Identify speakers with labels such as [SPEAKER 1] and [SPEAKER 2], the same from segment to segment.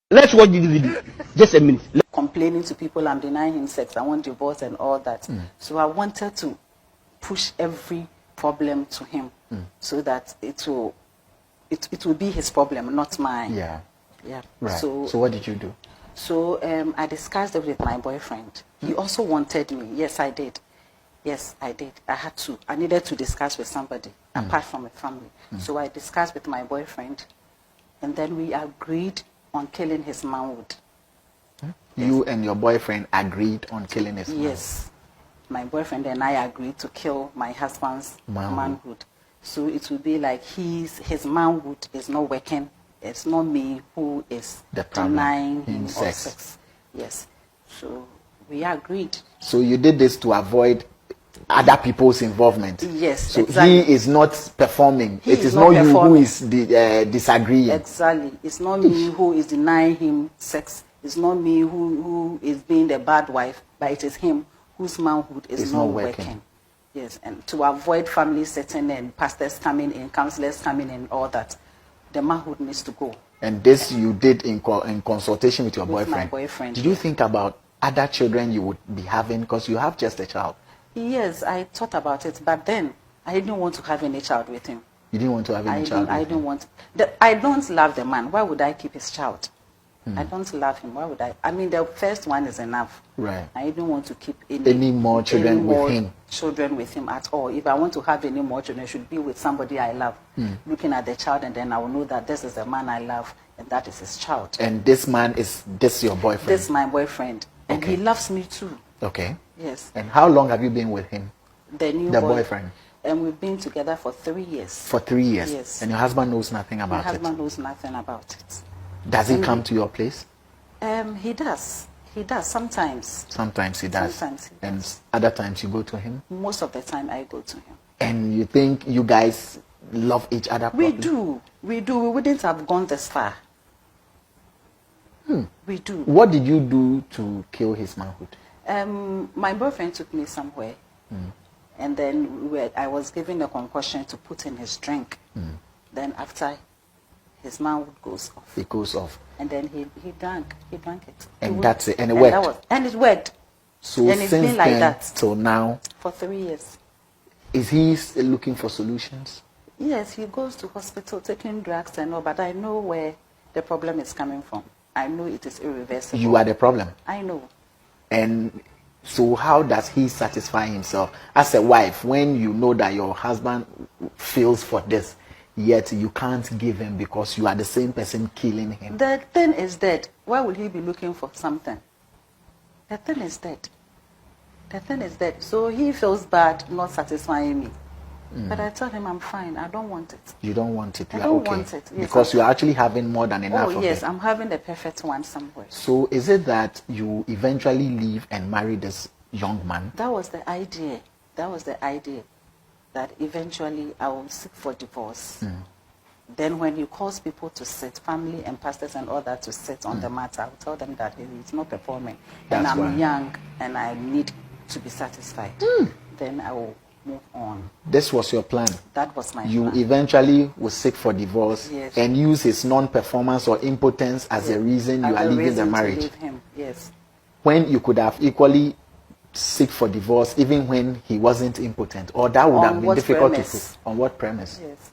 [SPEAKER 1] Let's watch this video. Just a minute.
[SPEAKER 2] Complaining to people, I'm denying him sex, I want divorce and all that. So I wanted to push every problem to him so that it will be his problem, not mine.
[SPEAKER 3] Yeah.
[SPEAKER 2] Yeah.
[SPEAKER 3] Right.
[SPEAKER 2] So
[SPEAKER 3] what did you do?
[SPEAKER 2] So I discussed it with my boyfriend. He also wanted me. Yes, I did. Yes, I did. I needed to discuss with somebody apart from a family. So I discussed with my boyfriend, and then we agreed on killing his manhood.
[SPEAKER 3] You and your boyfriend agreed on killing his manhood?
[SPEAKER 2] Yes. My boyfriend and I agreed to kill my husband's manhood. So it will be like his manhood is not working. It's not me who is denying him sex. Yes. So we agreed.
[SPEAKER 3] So you did this to avoid other people's involvement?
[SPEAKER 2] Yes,
[SPEAKER 3] so
[SPEAKER 2] exactly.
[SPEAKER 3] He is not performing. It is not you who is disagreeing.
[SPEAKER 2] Exactly. It's not me who is denying him sex. It's not me who is being the bad wife, but it is him whose manhood is not working. Yes, and to avoid family setting and pastors coming in, counselors coming in, all that, the manhood needs to go.
[SPEAKER 3] And this you did in consultation with your
[SPEAKER 2] with
[SPEAKER 3] boyfriend?
[SPEAKER 2] My boyfriend.
[SPEAKER 3] Did you think about other children you would be having, because you have just a child?
[SPEAKER 2] Yes, I thought about it, but then I didn't want to have any child with him.
[SPEAKER 3] You didn't want to have any child with him?
[SPEAKER 2] I didn't want. I don't love the man. Why would I keep his child? I don't love him. Why would I? I mean, the first one is enough.
[SPEAKER 3] Right.
[SPEAKER 2] I didn't want to keep
[SPEAKER 3] any more children with him.
[SPEAKER 2] Children with him at all. If I want to have any more children, it should be with somebody I love. Looking at the child, and then I will know that this is the man I love, and that is his child.
[SPEAKER 3] And this man is your boyfriend?
[SPEAKER 2] This is my boyfriend, and he loves me too.
[SPEAKER 3] Okay.
[SPEAKER 2] Yes.
[SPEAKER 3] And how long have you been with him?
[SPEAKER 2] The
[SPEAKER 3] boyfriend.
[SPEAKER 2] And we've been together for 3 years.
[SPEAKER 3] For 3 years?
[SPEAKER 2] Yes.
[SPEAKER 3] And your husband knows nothing about it?
[SPEAKER 2] My husband knows nothing about it.
[SPEAKER 3] Does he come to your place?
[SPEAKER 2] He does. He does sometimes.
[SPEAKER 3] Sometimes he does.
[SPEAKER 2] Sometimes he does.
[SPEAKER 3] And other times you go to him?
[SPEAKER 2] Most of the time I go to him.
[SPEAKER 3] And you think you guys love each other properly?
[SPEAKER 2] We do. We do. We wouldn't have gone this far. We do.
[SPEAKER 3] What did you do to kill his manhood?
[SPEAKER 2] My boyfriend took me somewhere. And then I was given a concussion to put in his drink. Then after, his manhood goes off.
[SPEAKER 3] It goes off.
[SPEAKER 2] And then he drank it.
[SPEAKER 3] And that's it. And it worked.
[SPEAKER 2] And it worked.
[SPEAKER 3] So
[SPEAKER 2] and it's
[SPEAKER 3] since
[SPEAKER 2] been like
[SPEAKER 3] then
[SPEAKER 2] that
[SPEAKER 3] till now,
[SPEAKER 2] for 3 years.
[SPEAKER 3] Is he still looking for solutions?
[SPEAKER 2] Yes, he goes to hospital taking drugs and all, but I know where the problem is coming from. I know it is irreversible.
[SPEAKER 3] You are the problem.
[SPEAKER 2] I know.
[SPEAKER 3] And so how does he satisfy himself as a wife when you know that your husband feels for this, yet you can't give him because you are the same person killing him?
[SPEAKER 2] The thing is dead. Why would he be looking for something? The thing is dead. The thing is dead. So he feels bad not satisfying me. But I told him I'm fine. I don't want it.
[SPEAKER 3] You don't want it?
[SPEAKER 2] I don't want it. Yes,
[SPEAKER 3] because you are actually having more than enough of it.
[SPEAKER 2] Oh yes, I'm having the perfect one somewhere.
[SPEAKER 3] So is it that you eventually leave and marry this young man?
[SPEAKER 2] That was the idea. That was the idea. That eventually I will seek for divorce. Then when he calls people to sit, family and pastors and all that to sit on the matter, I will tell them that he's not performing. And I'm young and I need to be satisfied. Then I will move on.
[SPEAKER 3] This was your plan?
[SPEAKER 2] That was my plan.
[SPEAKER 3] You eventually will seek for divorce and use his non-performance or impotence as a reason you are leaving the marriage.
[SPEAKER 2] To leave him. Yes.
[SPEAKER 3] When you could have equally seek for divorce even when he wasn't impotent, or that would have been difficult to prove. On what premise?
[SPEAKER 2] Yes.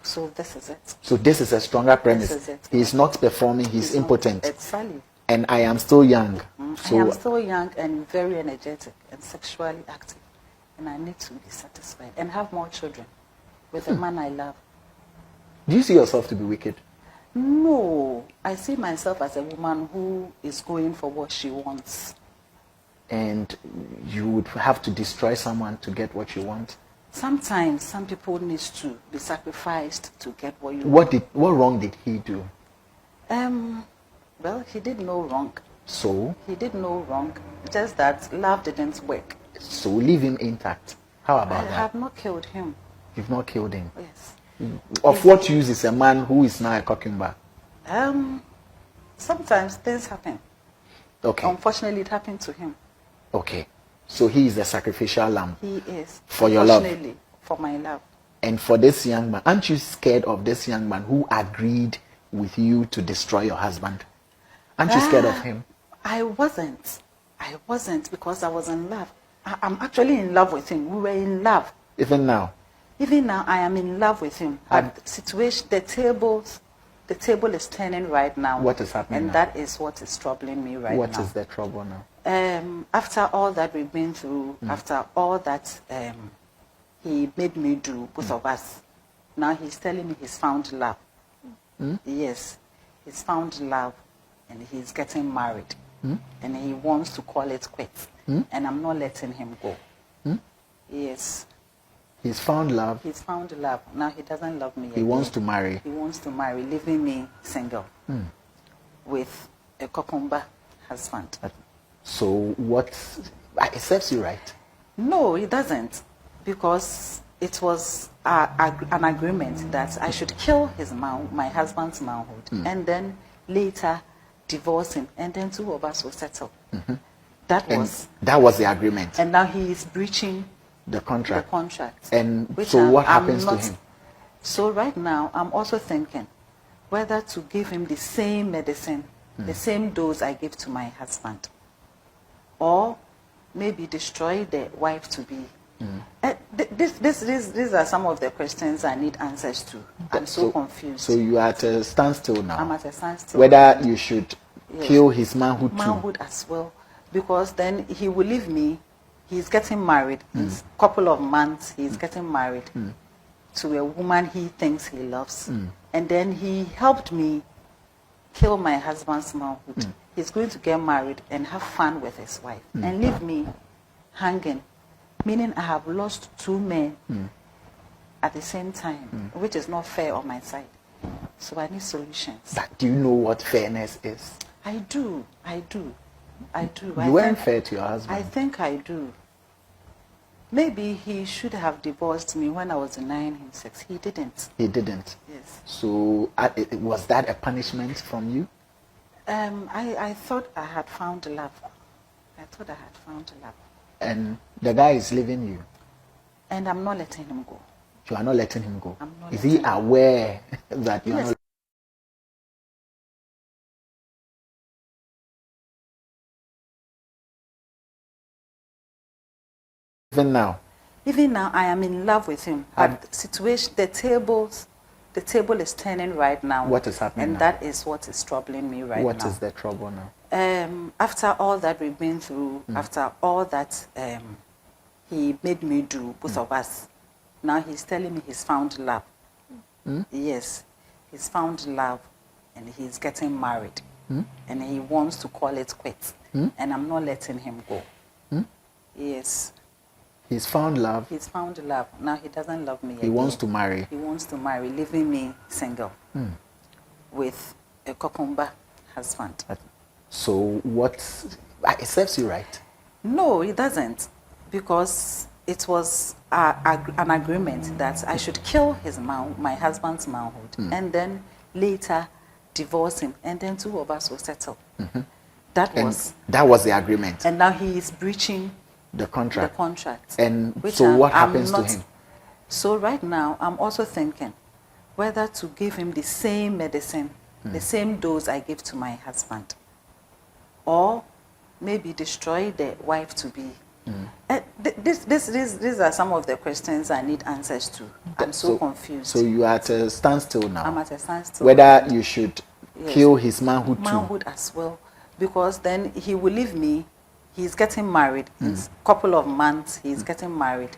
[SPEAKER 2] So this is it.
[SPEAKER 3] So this is a stronger premise.
[SPEAKER 2] This is it.
[SPEAKER 3] He is not performing, he's impotent.
[SPEAKER 2] Exactly.
[SPEAKER 3] And I am still young.
[SPEAKER 2] So I am still young and very energetic and sexually active. And I need to be satisfied and have more children with the man I love.
[SPEAKER 3] Do you see yourself to be wicked?
[SPEAKER 2] No. I see myself as a woman who is going for what she wants.
[SPEAKER 3] And you would have to destroy someone to get what you want?
[SPEAKER 2] Sometimes some people need to be sacrificed to get what you want.
[SPEAKER 3] What wrong did he do?
[SPEAKER 2] Well, he did no wrong.
[SPEAKER 3] So?
[SPEAKER 2] He did no wrong. Just that love didn't work.
[SPEAKER 3] So leave him intact. How about that?
[SPEAKER 2] I have not killed him.
[SPEAKER 3] You've not killed him?
[SPEAKER 2] Yes.
[SPEAKER 3] Of what use is a man who is now a cucumber?
[SPEAKER 2] Sometimes things happen.
[SPEAKER 3] Okay.
[SPEAKER 2] Unfortunately, it happened to him.
[SPEAKER 3] Okay. So he is the sacrificial lamb.
[SPEAKER 2] He is.
[SPEAKER 3] For your love.
[SPEAKER 2] Unfortunately, for my love.
[SPEAKER 3] And for this young man, aren't you scared of this young man who agreed with you to destroy your husband? Aren't you scared of him?
[SPEAKER 2] I wasn't. I wasn't because I was in love. I'm actually in love with him. We were in love.
[SPEAKER 3] Even now?
[SPEAKER 2] Even now, I am in love with him. But the situation, the table is turning right now.
[SPEAKER 3] What is happening
[SPEAKER 2] and
[SPEAKER 3] now?
[SPEAKER 2] That is what is troubling me right now.
[SPEAKER 3] What is the trouble now?
[SPEAKER 2] After all that we've been through, after all that he made me do, both of us, now he's telling me he's found love. Yes, he's found love and he's getting married. And he wants to call it quits. And I'm not letting him go. Yes.
[SPEAKER 3] He's found love.
[SPEAKER 2] He's found love. Now he doesn't love me
[SPEAKER 3] He
[SPEAKER 2] again.
[SPEAKER 3] wants to marry.
[SPEAKER 2] He wants to marry, leaving me single with a cucumber husband.
[SPEAKER 3] So what? It serves you right.
[SPEAKER 2] No, it doesn't. Because it was an agreement that I should kill my husband's manhood and then later divorce him and then two of us will settle. That was
[SPEAKER 3] the agreement.
[SPEAKER 2] And now he is breaching
[SPEAKER 3] the contract. And
[SPEAKER 2] which
[SPEAKER 3] so what happens to him?
[SPEAKER 2] So right now, I'm also thinking whether to give him the same medicine, the same dose I give to my husband, or maybe destroy the wife to be. These are some of the questions I need answers to. I'm so confused.
[SPEAKER 3] So you are at a standstill now.
[SPEAKER 2] I'm at a standstill.
[SPEAKER 3] Whether you should kill his manhood too.
[SPEAKER 2] Manhood as well, because then he will leave me. He's getting married. In a couple of months, he's getting married to a woman he thinks he loves. And then he helped me kill my husband's manhood. He's going to get married and have fun with his wife and leave me hanging, meaning I have lost two men at the same time, which is not fair on my side. So I need solutions.
[SPEAKER 3] But do you know what fairness is?
[SPEAKER 2] I do.
[SPEAKER 3] You weren't fair to your husband.
[SPEAKER 2] I think I do. Maybe he should have divorced me when I was denying him sex. He didn't.
[SPEAKER 3] He didn't?
[SPEAKER 2] Yes.
[SPEAKER 3] So was that a punishment from you?
[SPEAKER 2] I thought I had found love.
[SPEAKER 3] And the guy is leaving you?
[SPEAKER 2] And I'm not letting him go.
[SPEAKER 3] You are not letting him go?
[SPEAKER 2] I'm not
[SPEAKER 3] Is he aware that you are not? Even now,
[SPEAKER 2] I am in love with him. But the table is turning right now.
[SPEAKER 3] What is happening
[SPEAKER 2] and
[SPEAKER 3] now?
[SPEAKER 2] That is what is troubling me right now.
[SPEAKER 3] What is the trouble now?
[SPEAKER 2] After all that we've been through, after all that he made me do, both of us, now he's telling me he's found love. Yes, he's found love and he's getting married. And he wants to call it quits. And I'm not letting him go. Yes.
[SPEAKER 3] He's found love.
[SPEAKER 2] He's found love. Now he doesn't love me again.
[SPEAKER 3] He wants to marry.
[SPEAKER 2] He wants to marry, leaving me single with a cucumber husband.
[SPEAKER 3] So what? It serves you right.
[SPEAKER 2] No, it doesn't, because it was an agreement that I should kill my husband's manhood and then later divorce him and then two of us will settle. That was
[SPEAKER 3] the agreement.
[SPEAKER 2] And now he is breaching
[SPEAKER 3] the contract.
[SPEAKER 2] And
[SPEAKER 3] so what happens to him?
[SPEAKER 2] So right now, I'm also thinking whether to give him the same medicine, the same dose I give to my husband, or maybe destroy the wife to be. These are some of the questions I need answers to. I'm so confused.
[SPEAKER 3] So you are at a standstill now.
[SPEAKER 2] I'm at a standstill.
[SPEAKER 3] Whether you should kill his manhood too.
[SPEAKER 2] Manhood as well, because then he will leave me. He's getting married. In a couple of months, he's getting married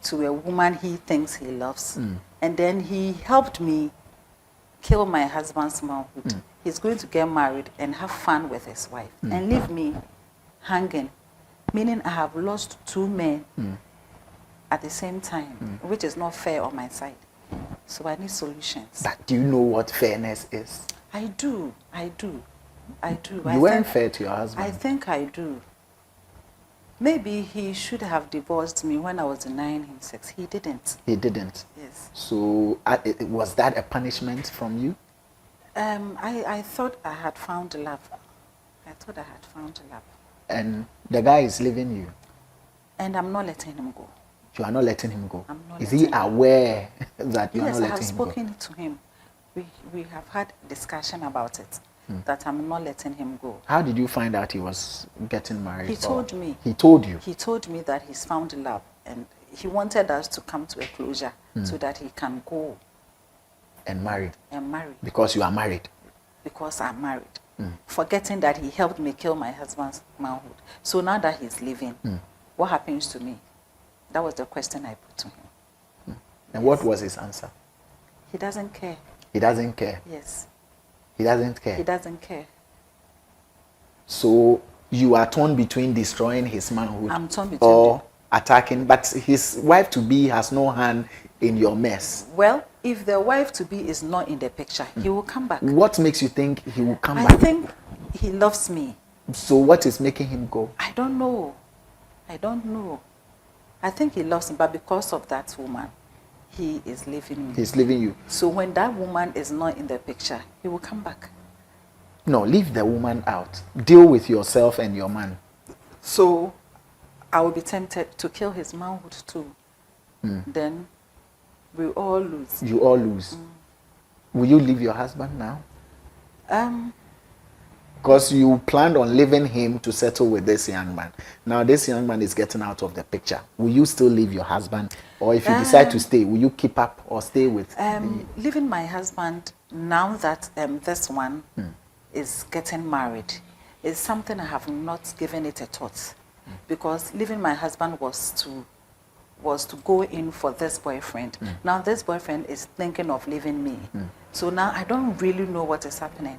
[SPEAKER 2] to a woman he thinks he loves. And then he helped me kill my husband's manhood. He's going to get married and have fun with his wife and leave me hanging, meaning I have lost two men at the same time, which is not fair on my side. So I need solutions.
[SPEAKER 3] But do you know what fairness is?
[SPEAKER 2] I do.
[SPEAKER 3] You weren't fair to your husband.
[SPEAKER 2] I think I do. Maybe he should have divorced me when I was denying him sex. He didn't.
[SPEAKER 3] He didn't?
[SPEAKER 2] Yes.
[SPEAKER 3] So was that a punishment from you?
[SPEAKER 2] I thought I had found love.
[SPEAKER 3] And the guy is leaving you?
[SPEAKER 2] And I'm not letting him go.
[SPEAKER 3] You are not letting him go?
[SPEAKER 2] I'm not.
[SPEAKER 3] Is he aware that you are not letting him go?
[SPEAKER 2] Yes, I have spoken to him. We have had a discussion about it. that I'm not letting him go.
[SPEAKER 3] How did you find out he was getting married?
[SPEAKER 2] He told me.
[SPEAKER 3] He told you?
[SPEAKER 2] He told me that he's found love, and he wanted us to come to a closure so that he can go.
[SPEAKER 3] And married?
[SPEAKER 2] And marry.
[SPEAKER 3] Because you are married?
[SPEAKER 2] Because I'm married. Forgetting that he helped me kill my husband's manhood. So now that he's leaving, what happens to me? That was the question I put to him.
[SPEAKER 3] And what was his answer?
[SPEAKER 2] He doesn't care.
[SPEAKER 3] He doesn't care?
[SPEAKER 2] Yes.
[SPEAKER 3] He doesn't care?
[SPEAKER 2] He doesn't care.
[SPEAKER 3] So you are torn between destroying his manhood
[SPEAKER 2] I'm torn between
[SPEAKER 3] or attacking, but his wife-to-be has no hand in your mess.
[SPEAKER 2] Well, if the wife-to-be is not in the picture, he will come back.
[SPEAKER 3] What makes you think he will come back?
[SPEAKER 2] I think he loves me.
[SPEAKER 3] So what is making him go?
[SPEAKER 2] I don't know. I don't know. I think he loves me, but because of that woman, he is leaving me.
[SPEAKER 3] He's leaving you.
[SPEAKER 2] So when that woman is not in the picture, he will come back.
[SPEAKER 3] No, leave the woman out. Deal with yourself and your man.
[SPEAKER 2] So I will be tempted to kill his manhood too. Then we all lose.
[SPEAKER 3] You all lose. Will you leave your husband now? Because you planned on leaving him to settle with this young man. Now this young man is getting out of the picture. Will you still leave your husband? Or if you decide to stay, will you keep up or stay with?
[SPEAKER 2] Leaving my husband now that this one is getting married is something I have not given it a thought. Because leaving my husband was to go in for this boyfriend. Now this boyfriend is thinking of leaving me. So now I don't really know what is happening.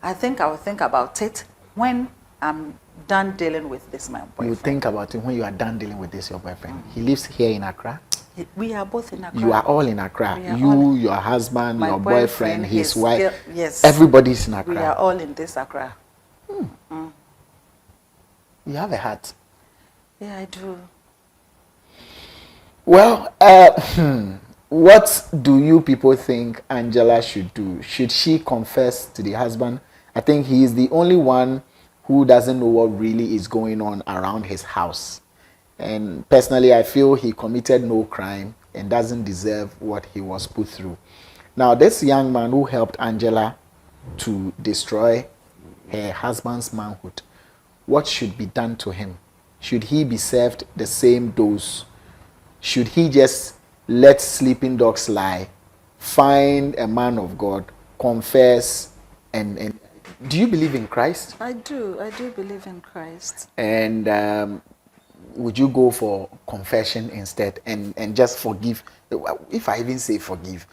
[SPEAKER 2] I think I will think about it when I'm done dealing with this my boyfriend.
[SPEAKER 3] You think about it when you are done dealing with this your boyfriend. He lives here in Accra?
[SPEAKER 2] We are both in Accra.
[SPEAKER 3] You are all in Accra. You, your husband, your boyfriend, his wife.
[SPEAKER 2] Yes.
[SPEAKER 3] Everybody's in Accra.
[SPEAKER 2] We are all in this Accra.
[SPEAKER 3] You have a heart.
[SPEAKER 2] Yeah, I do.
[SPEAKER 3] Well, what do you people think Angela should do? Should she confess to the husband? I think he is the only one who doesn't know what really is going on around his house. And personally, I feel he committed no crime and doesn't deserve what he was put through. Now, this young man who helped Angela to destroy her husband's manhood, what should be done to him? Should he be served the same dose? Should he just let sleeping dogs lie, find a man of God, confess, and do you believe in Christ?
[SPEAKER 2] I do believe in Christ.
[SPEAKER 3] And would you go for confession instead and just forgive? If I even say forgive,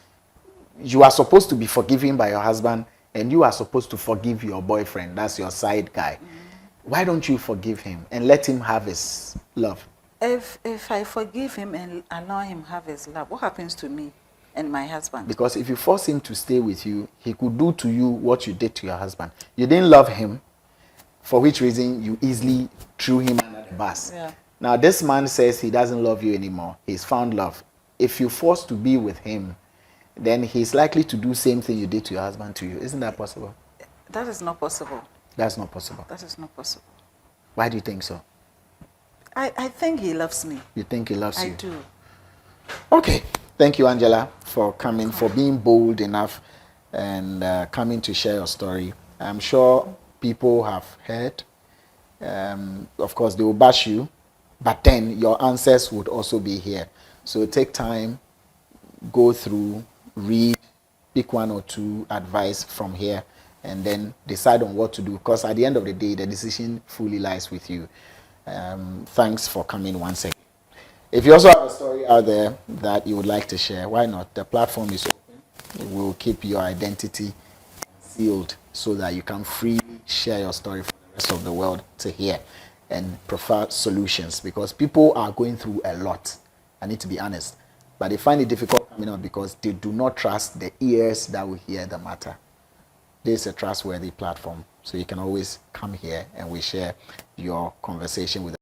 [SPEAKER 3] you are supposed to be forgiven by your husband and you are supposed to forgive your boyfriend. That's your side guy. Why don't you forgive him and let him have his love?
[SPEAKER 2] If I forgive him and allow him have his love, what happens to me and my husband?
[SPEAKER 3] Because if you force him to stay with you, he could do to you what you did to your husband. You didn't love him, for which reason you easily threw him under the bus.
[SPEAKER 2] Yeah.
[SPEAKER 3] Now this man says he doesn't love you anymore. He's found love. If you force to be with him, then he's likely to do same thing you did to your husband to you. Isn't that possible?
[SPEAKER 2] That is not possible.
[SPEAKER 3] That's not possible.
[SPEAKER 2] That is not possible.
[SPEAKER 3] Why do you think so?
[SPEAKER 2] I think he loves me.
[SPEAKER 3] You think he loves you?
[SPEAKER 2] I do.
[SPEAKER 3] Okay. Thank you, Angela, for coming, for being bold enough and coming to share your story. I'm sure people have heard. Of course, they will bash you, but then your answers would also be here. So take time, go through, read, pick one or two advice from here, and then decide on what to do. Because at the end of the day, the decision fully lies with you. Thanks for coming once again. If you also have a story out there that you would like to share, why not? The platform is open. It will keep your identity sealed so that you can freely share your story for the rest of the world to hear and prefer solutions, because people are going through a lot. I need to be honest. But they find it difficult coming out because they do not trust the ears that will hear the matter. This is a trustworthy platform, so you can always come here and we share your conversation with